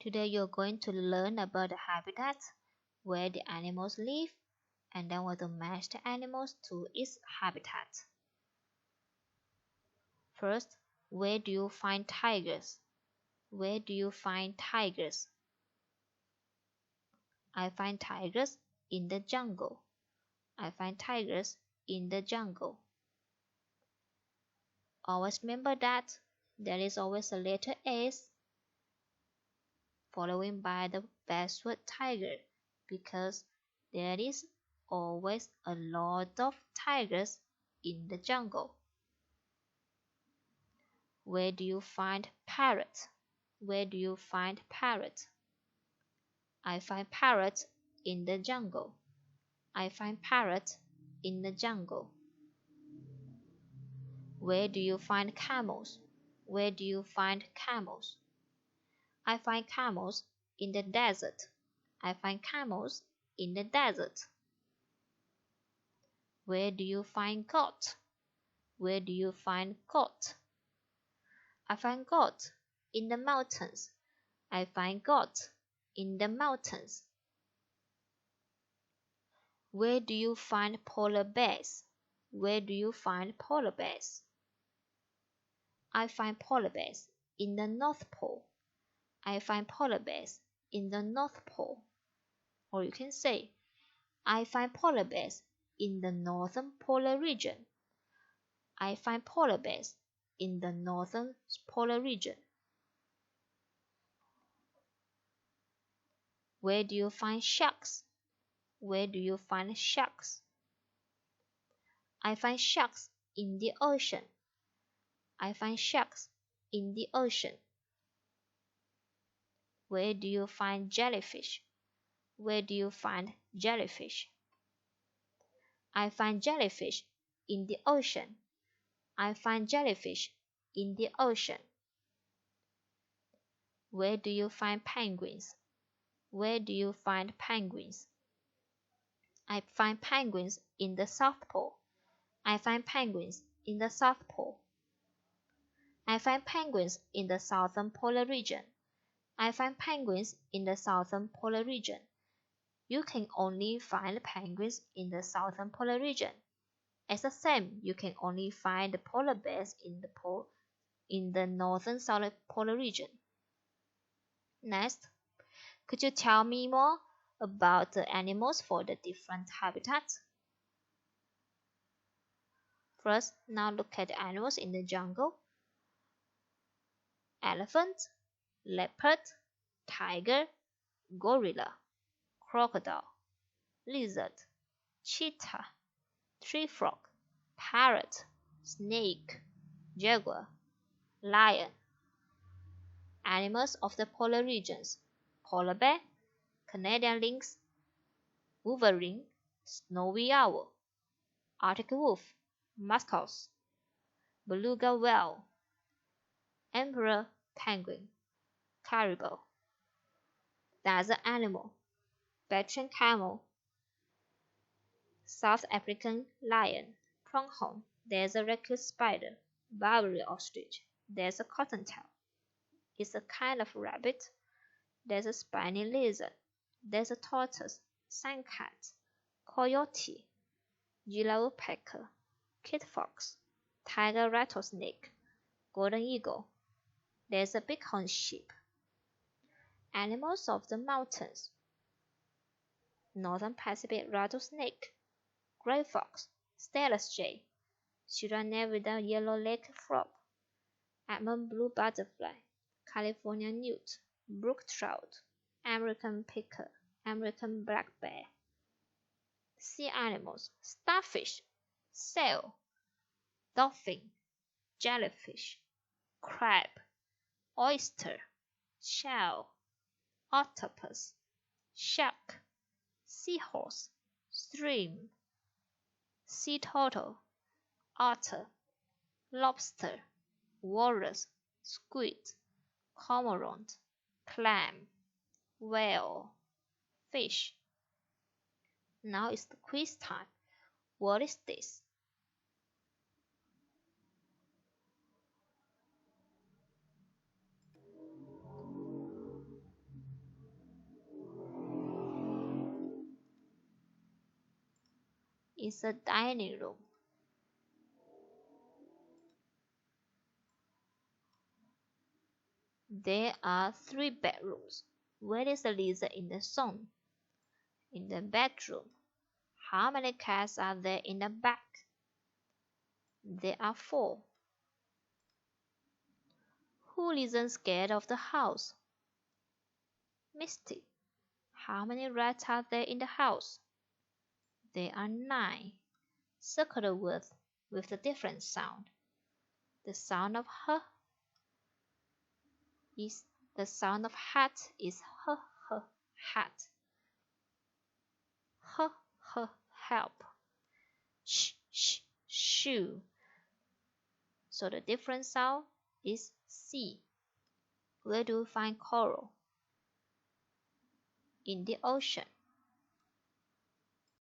Today you're going to learn about the habitats, where the animals live, and then how to match the animals to its habitat. First, where do you find tigers? Where do you find tigers? I find tigers in the jungle. I find tigers in the jungle. Always remember that there is always a letter S following by the password tiger because there is always a lot of tigers in the jungle. Where do you find parrots? Where do you find parrots? I find parrots in the jungle. I find parrots in the jungle. Where do you find camels? Where do you find camels? I find camels in the desert. I find camels in the desert. Where do you find goat? Where do you find goat? I find goat in the mountains. I find goat in the mountains. Where do you find polar bears? Where do you find polar bears? I find polar bears in the North Pole. I find polar bears in the North Pole. Or you can say, I find polar bears in the northern polar region. I find polar bears in the northern polar region. Where do you find sharks? Where do you find sharks? I find sharks in the ocean. I find sharks in the ocean. Where do you find jellyfish? Where do you find jellyfish? I find jellyfish in the ocean. I find jellyfish in the ocean. Where do you find penguins? Where do you find penguins? I find penguins in the South Pole. I find penguins in the South Pole. I find penguins in the southern polar region. I find penguins in the southern polar region. You can only find penguins in the southern polar region. As the same, you can only find the polar bears in the northern southern polar region. Next, could you tell me more about the animals for the different habitats? First, now look at the animals in the jungle. Elephant, leopard, tiger, gorilla, crocodile, lizard, cheetah, tree frog, parrot, snake, jaguar, lion. Animals of the polar regions: polar bear, Canadian lynx, wolverine, snowy owl, Arctic wolf, musk ox, beluga whale, emperor penguin, caribou. Desert animal: Belgian camel, South African lion, pronghorn, desert recluse spider, Barbary ostrich, desert cottontail. It's a kind of rabbit. There's a spiny lizard. There's a tortoise, sandcat, coyote, gila woodpecker, kit fox, tiger rattlesnake, golden eagle. There's a bighorn sheep. Animals of the mountains: Northern Pacific rattlesnake, gray fox, Steelers jay, Sierra Nevada yellow-legged frog, Edmund blue butterfly, California newt, brook trout, American pika, American black bear. Sea animals: starfish, sail, dolphin, jellyfish, crab, oyster, shell, octopus, shark, seahorse, shrimp, sea turtle, otter, lobster, walrus, squid, cormorant, clam, whale, fish. Now it's the quiz time. What is this? is a dining room. There are 3 bedrooms. Where is the lizard in the song? In the bedroom. How many cats are there in the back? There are 4. Who isn't scared of the house? Misty. How many rats are there in the house? There are 9. Circle the word with the different sound. The sound of h is the sound of hat is h h hat. H h help. Sh sh shoe. So the different sound is C. Where do we find coral? In the ocean.